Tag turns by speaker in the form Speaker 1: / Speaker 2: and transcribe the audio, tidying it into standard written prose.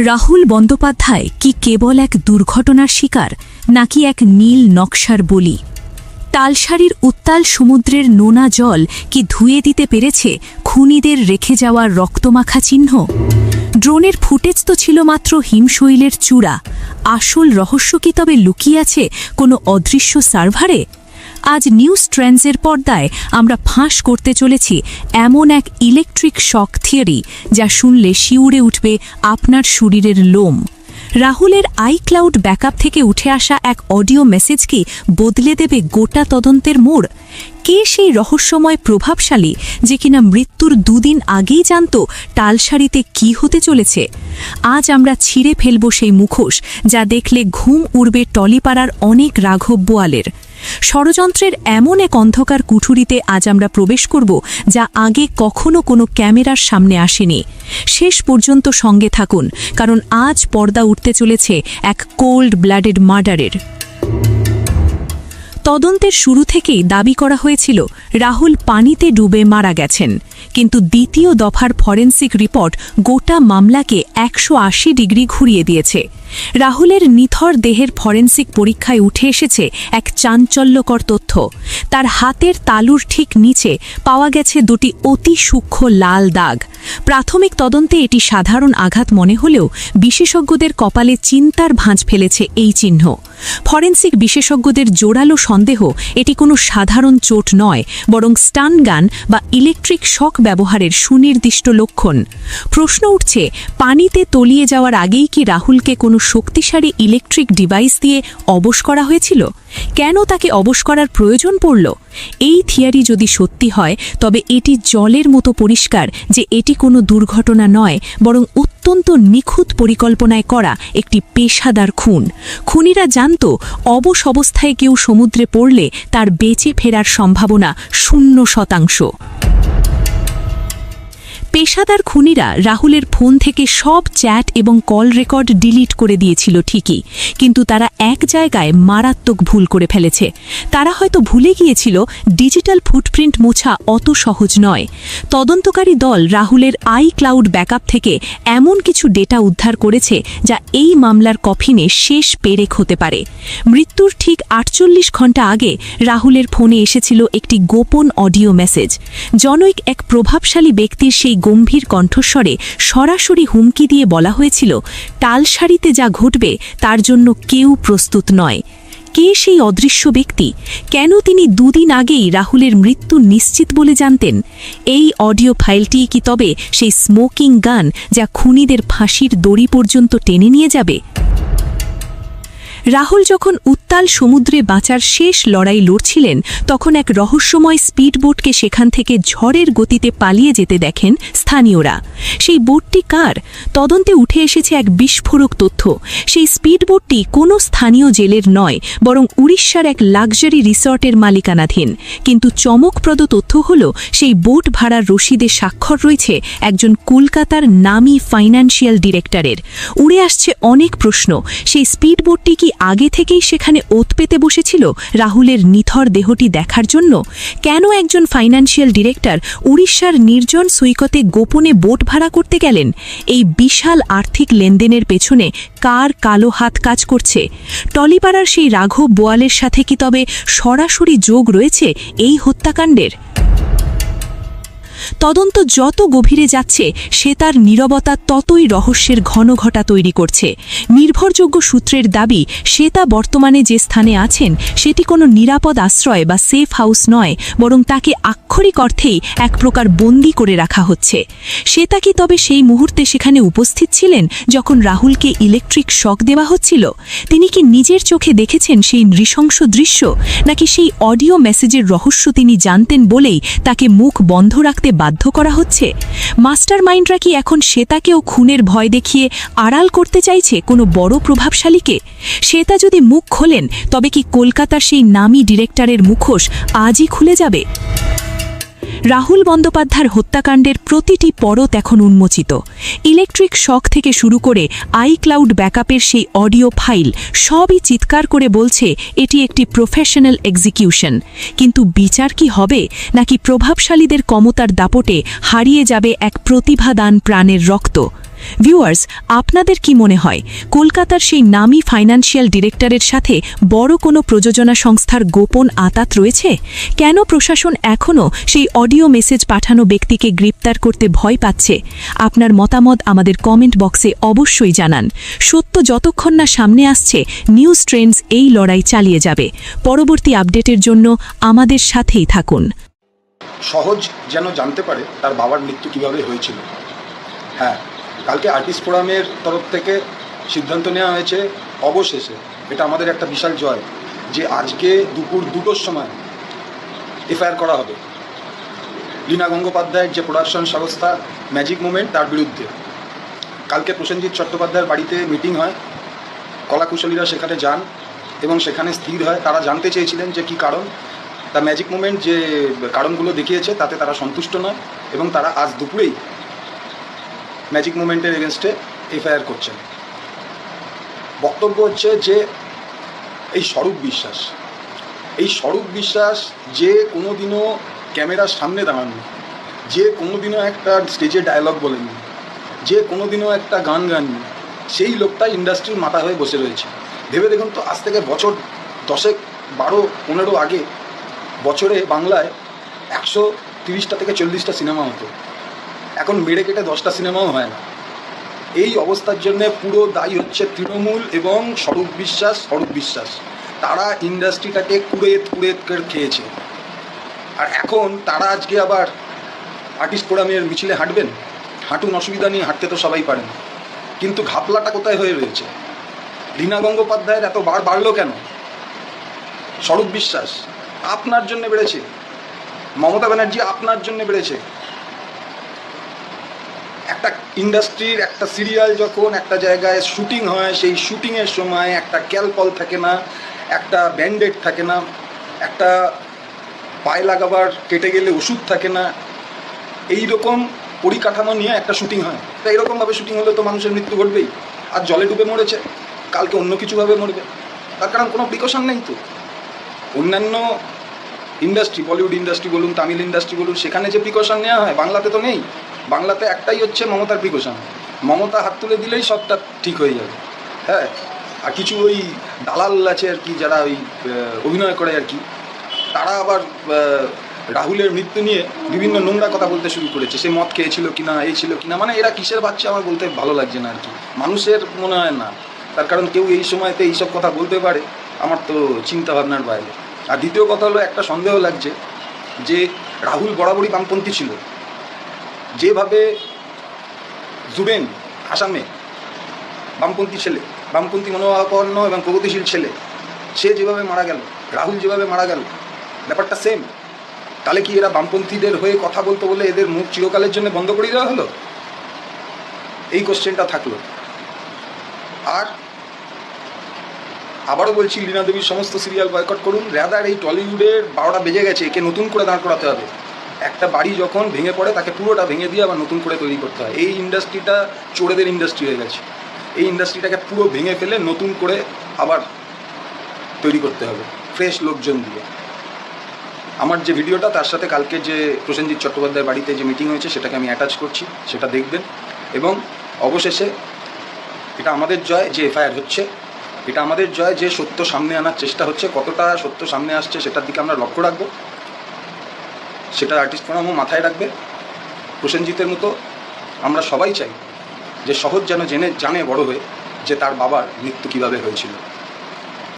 Speaker 1: রাহুল বন্দ্যোপাধ্যায় কি কেবল এক দুর্ঘটনার শিকার নাকি এক নীল নকশার বলি? তালসারির উত্তাল সমুদ্রের নোনা জল কি ধুয়ে দিতে পেরেছে খুনিদের রেখে যাওয়া রক্তমাখা চিহ্ন? ড্রোনের ফুটেজ তো ছিল মাত্র হিমশৈলের চূড়া। আসল রহস্য কি তবে লুকিয়ে আছে কোনো অদৃশ্য সার্ভারে? আজ নিউজ ট্রেন্ডসের পর্দায় আমরা ফাঁস করতে চলেছি এমন এক ইলেকট্রিক শক থিওরি যা শুনলে শিউরে উঠবে আপনার শরীরের লোম। রাহুলের আইক্লাউড ব্যাকআপ থেকে উঠে আসা এক অডিও মেসেজ কি বদলে দেবে গোটা তদন্তের মোড়? কে সেই রহস্যময় প্রভাবশালী যে কিনা মৃত্যুর দুদিন আগেই জানত টালসারিতে কি হতে চলেছে? আজ আমরা ছিঁড়ে ফেলব সেই মুখোশ যা দেখলে ঘুম উড়বে টলিপাড়ার অনেক রাঘব বোয়ালের। ষড়যন্ত্রের এমন এক অন্ধকার কুঠুরিতে আজ আমরা প্রবেশ করব যা আগে কখনো কোনো ক্যামেরার সামনে আসেনি। শেষ পর্যন্ত সঙ্গে থাকুন, কারণ আজ পর্দা উঠতে চলেছে এক কোল্ড ব্লাডেড মার্ডারের। তদন্তের শুরু থেকেই দাবি করা হয়েছিল রাহুল পানিতে ডুবে মারা গেছেন, কিন্তু দ্বিতীয় দফার ফরেন্সিক রিপোর্ট গোটা মামলাকে 180 ডিগ্রি ঘুরিয়ে দিয়েছে। রাহুলের নিথর দেহের ফরেন্সিক পরীক্ষায় উঠে এসেছে এক চাঞ্চল্যকর তথ্য। তার হাতের তালুর ঠিক নিচে পাওয়া গেছে দুটি অতি সূক্ষ্ম লাল দাগ। প্রাথমিক তদন্তে এটি সাধারণ আঘাত মনে হলেও বিশেষজ্ঞদের কপালে চিন্তার ভাঁজ ফেলেছে এই চিহ্ন। ফরেন্সিক বিশেষজ্ঞদের জোরালো সন্দেহ এটি কোনো সাধারণ চোট নয়, বরং স্টান গান বা ইলেকট্রিক শক ব্যবহারের সুনির্দিষ্ট লক্ষণ। প্রশ্ন উঠছে, পানিতে তলিয়ে যাওয়ার আগেই কি রাহুলকে কোনো শক্তিশালী ইলেকট্রিক ডিভাইস দিয়ে অবশ করা হয়েছিল? কেন তাকে অবশ করার প্রয়োজন পড়ল? এই থিওরি যদি সত্যি হয় তবে এটি জলের মতো পরিষ্কার যে এটি কোনো দুর্ঘটনা নয়, বরং অত্যন্ত নিখুঁত পরিকল্পনায় করা একটি পেশাদার খুন। খুনিরা জানত অবশ অবস্থায় কেউ সমুদ্রে পড়লে তার বেঁচে ফেরার সম্ভাবনা 0%। পেশাদার খুনিরা রাহুলের ফোন থেকে সব চ্যাট এবং কল রেকর্ড ডিলিট করে দিয়েছিল ঠিকই, কিন্তু তারা এক জায়গায় মারাত্মক ভুল করে ফেলেছে। তারা হয়তো ভুলে গিয়েছিল ডিজিটাল ফুটপ্রিন্ট মোছা অত সহজ নয়। তদন্তকারী দল রাহুলের আইক্লাউড ব্যাকআপ থেকে এমন কিছু ডেটা উদ্ধার করেছে যা এই মামলার কফিনে শেষ পেরেক হতে পারে। মৃত্যুর ঠিক 48 ঘণ্টা আগে রাহুলের ফোনে এসেছিল একটি গোপন অডিও মেসেজ। জনৈক এক প্রভাবশালী ব্যক্তির সেই গম্ভীর কণ্ঠস্বরে সরাসরি হুমকি দিয়ে বলা হয়েছিল, টালসারিতে যা ঘটবে তার জন্য কেউ প্রস্তুত নয়। কে সেই অদৃশ্য ব্যক্তি? কেন তিনি দুদিন আগেই রাহুলের মৃত্যু নিশ্চিত বলে জানতেন? এই অডিও ফাইলটি কি তবে সেই স্মোকিং গান যা খুনিদের ফাঁসির দড়ি পর্যন্ত টেনে নিয়ে যাবে? রাহুল যখন উত্তাল সমুদ্রে বাঁচার শেষ লড়াই লড়ছিলেন তখন এক রহস্যময় স্পিডবোটকে সেখান থেকে ঝড়ের গতিতে পালিয়ে যেতে দেখেন স্থানীয়রা। সেই বোটটি কার? তদন্তে উঠে এসেছে এক বিস্ফোরক তথ্য। সেই স্পিডবোটটি কোনো স্থানীয় জেলের নয়, বরং উড়িষ্যার এক লাক্সারি রিসর্টের মালিকানাধীন। কিন্তু চমকপ্রদ তথ্য হল সেই বোট ভাড়ার রসিদে স্বাক্ষর রয়েছে একজন কলকাতার নামী ফাইন্যান্সিয়াল ডিরেক্টরের। উড়ে আসছে অনেক প্রশ্ন। সেই স্পিডবোটটি কি আগে থেকেই সেখানে ওত পেতে বসেছিল রাহুলের নিথর দেহটি দেখার জন্য? কেন একজন ফাইন্যান্সিয়াল ডিরেক্টর উড়িষ্যার নির্জন সৈকতে গোপনে বোট ভাড়া করতে গেলেন? এই বিশাল আর্থিক লেনদেনের পেছনে কার কালো হাত কাজ করছে? টলিপাড়ার সেই রাঘব বোয়ালের সাথে কি তবে সরাসরি যোগ রয়েছে এই হত্যাকাণ্ডের? তদন্ত যত গভীরে যাচ্ছে সে তার নীরবতা ততই রহস্যের ঘনঘটা তৈরি করছে। নির্ভরযোগ্য সূত্রের দাবি, শ্বেতা বর্তমানে যে স্থানে আছেন সেটি কোনো নিরাপদ আশ্রয় বা সেফ হাউস নয়, বরং তাকে আক্ষরিক অর্থেই এক প্রকার বন্দী করে রাখা হচ্ছে। শ্বেতা কি তবে সেই মুহূর্তে সেখানে উপস্থিত ছিলেন যখন রাহুলকে ইলেকট্রিক শক দেওয়া হচ্ছিল? তিনি কি নিজের চোখে দেখেছেন সেই নৃশংস দৃশ্য, নাকি সেই অডিও মেসেজের রহস্য তিনি জানতেন বলেই তাকে মুখ বন্ধ রাখতে বাধ্য করা হচ্ছে? মাস্টার মাইন্ডরা কি এখন শ্বেতাকেও খুনের ভয় দেখিয়ে আড়াল করতে চাইছে কোনো বড় প্রভাবশালীকে? শ্বেতা যদি মুখ খোলেন তবে কি কলকাতার সেই নামী ডিরেক্টরের মুখোশ আজই খুলে যাবে? রাহুল বন্দ্যোপাধ্যায়ের হত্যাকাণ্ডের প্রতিটি পরত এখন উন্মোচিত। ইলেকট্রিক শক থেকে শুরু করে আইক্লাউড ব্যাকআপের সেই অডিও ফাইল সবই চিৎকার করে বলছে এটি একটি প্রফেশনাল এক্সিকিউশন। কিন্তু বিচার কি হবে, নাকি প্রভাবশালীদের ক্ষমতার দাপটে হারিয়ে যাবে এক প্রতিভাদান প্রাণের রক্ত? ভিউয়ার্স, আপনাদের কি মনে হয় কলকাতার সেই নামী ফাইন্যান্সিয়াল ডিরেক্টরের সাথে বড় কোনো প্রযোজনা সংস্থার গোপন আঁতাত রয়েছে? কেন প্রশাসন এখনও সেই অডিও মেসেজ পাঠানো ব্যক্তিকে গ্রেপ্তার করতে ভয় পাচ্ছে? আপনার মতামত আমাদের কমেন্ট বক্সে অবশ্যই জানান। সত্য যতক্ষণ না সামনে আসছে, নিউজ ট্রেন্ডস এই লড়াই চালিয়ে যাবে। পরবর্তী আপডেটের জন্য আমাদের সাথেই থাকুন।
Speaker 2: সহজ যেন জানতে পারে তার বাবার মৃত্যু কীভাবে হয়েছিল। হ্যাঁ, কালকে আর্টিস্ট ফোরামের তরফ থেকে সিদ্ধান্ত নেওয়া হয়েছে, অবশেষে এটা আমাদের একটা বিশাল জয়, যে আজকে দুপুর 2টোর সময় এফআইআর করা হবে লীনা গঙ্গোপাধ্যায়ের যে প্রোডাকশন সংস্থা ম্যাজিক মুভমেন্ট, তার বিরুদ্ধে। কালকে প্রসেনজিৎ চট্টোপাধ্যায়ের বাড়িতে মিটিং হয়, কলাকুশলীরা সেখানে যান এবং সেখানে স্থির হয়। তারা জানতে চেয়েছিলেন যে কী কারণ। তা ম্যাজিক মুভমেন্ট যে কারণগুলো দেখিয়েছে তাতে তারা সন্তুষ্ট নয় এবং তারা আজ দুপুরেই ম্যাজিক মুভমেন্টের এগেনস্টে এফআইআর করছেন। বক্তব্য হচ্ছে যে এই স্বরূপ বিশ্বাস যে কোনো দিনও ক্যামেরার সামনে দাঁড়াননি, যে কোনো দিনও একটা স্টেজে ডায়লগ বলেননি, যে কোনো দিনও একটা গান গাননি, সেই লোকটা ইন্ডাস্ট্রির মাথা হয়ে বসে রয়েছে। ভেবে দেখুন তো, আজ থেকে বছর 10, 12, 15 আগে বছরে বাংলায় 130টা থেকে 40টা সিনেমা হতো, এখন মেরে কেটে 10টা সিনেমাও হয় না। এই অবস্থার জন্য পুরো দায়ী হচ্ছে তৃণমূল এবং স্বরূপ বিশ্বাস। তারা ইন্ডাস্ট্রিটাকে কুড়ে করে খেয়েছে। আর এখন তারা আজকে আবার আর্টিস্ট ফোরামের মিছিলে হাঁটবেন। হাঁটুন, অসুবিধা নেই, হাঁটতে তো সবাই পারেন, কিন্তু ঘাপলাটা কোথায় হয়ে রয়েছে? লীনা গঙ্গোপাধ্যায়ের এত বাড়লো কেন? স্বরূপ বিশ্বাস আপনার জন্য বেড়েছে, মমতা ব্যানার্জি আপনার জন্য বেড়েছে। একটা ইন্ডাস্ট্রির একটা সিরিয়াল যখন একটা জায়গায় শুটিং হয়, সেই শুটিংয়ের সময় একটা ক্যালপল থাকে না, একটা ব্যান্ডেড থাকে না, একটা পায়ে লাগাবার কেটে গেলে ওষুধ থাকে না, এই রকম পরিকাঠামো নিয়ে একটা শুটিং হয়। তা এরকমভাবে শুটিং হলে তো মানুষের মৃত্যু ঘটবেই। আর জলে ডুবে মরেছে, কালকে অন্য কিছুভাবে মরবে, তার কারণ কোনো প্রিকশন নেই তো। অন্যান্য ইন্ডাস্ট্রি, বলিউড ইন্ডাস্ট্রি বলুন, তামিল ইন্ডাস্ট্রি বলুন, সেখানে যে প্রিকশন নেওয়া হয়, বাংলাতে তো নেই। বাংলাতে একটাই হচ্ছে মমতার প্রিকশন। মমতা হাত তুলে দিলেই সবটা ঠিক হয়ে যাবে। হ্যাঁ, আর কিছু ওই দালাল আছে আর কি, যারা ওই অভিনয় করে আর কি, তারা আবার রাহুলের মৃত্যু নিয়ে বিভিন্ন নোংরা কথা বলতে শুরু করেছে। সে মদ খেয়েছিল কিনা, এই ছিল কিনা, মানে এরা কিসের বাচ্চা আমার বলতে ভালো লাগছে না আর কি, মানুষের মনে হয় না। তার কারণ কেউ এই সময়তে এইসব কথা বলতে পারে, আমার তো চিন্তা ভাবনার বাইরে। আর দ্বিতীয় কথা হলো, একটা সন্দেহ লাগছে যে রাহুল বরাবরই বামপন্থী ছিল। যেভাবে জুবেন আসামে বামপন্থী ছেলে, বামপন্থী মনোভাবাপন্ন এবং প্রগতিশীল ছেলে, সে যেভাবে মারা গেল, রাহুল যেভাবে মারা গেল, ব্যাপারটা সেম। তাহলে কি এরা বামপন্থীদের হয়ে কথা বলতে বলে এদের মুখ চিরকালের জন্য বন্ধ করে দেওয়া হলো? এই কোশ্চেনটা থাকলো। আর আবারও বলছি, লীনা দেবীর সমস্ত সিরিয়াল বয়কট করুন। রাদার এই টলিউডের 12টা বেজে গেছে, একে নতুন করে দাঁড় করাতে হবে। একটা বাড়ি যখন ভেঙে পড়ে, তাকে পুরোটা ভেঙে দিয়ে আবার নতুন করে তৈরি করতে হয়। এই ইন্ডাস্ট্রিটা চোরেদের ইন্ডাস্ট্রি হয়ে গেছে। এই ইন্ডাস্ট্রিটাকে পুরো ভেঙে ফেলে নতুন করে আবার তৈরি করতে হবে, ফ্রেশ লোকজন দিয়ে। আমার যে ভিডিওটা, তার সাথে কালকে যে প্রসেনজিৎ চট্টোপাধ্যায়ের বাড়িতে যে মিটিং হয়েছে, সেটাকে আমি অ্যাটাচ করছি, সেটা দেখবেন। এবং অবশেষে এটা আমাদের জয় যে এফআইআর হচ্ছে, এটা আমাদের জয় যে সত্য সামনে আনার চেষ্টা হচ্ছে। কতটা সত্য সামনে আসছে সেটার দিকে আমরা লক্ষ্য রাখবো, সেটা আর্টিস্ট ফোরামও মাথায় রাখবে। প্রসেনজিতের মতো আমরা সবাই চাই যে সহজ যেন জানে বড় হয়ে যে তার বাবার মৃত্যু কীভাবে হয়েছিল।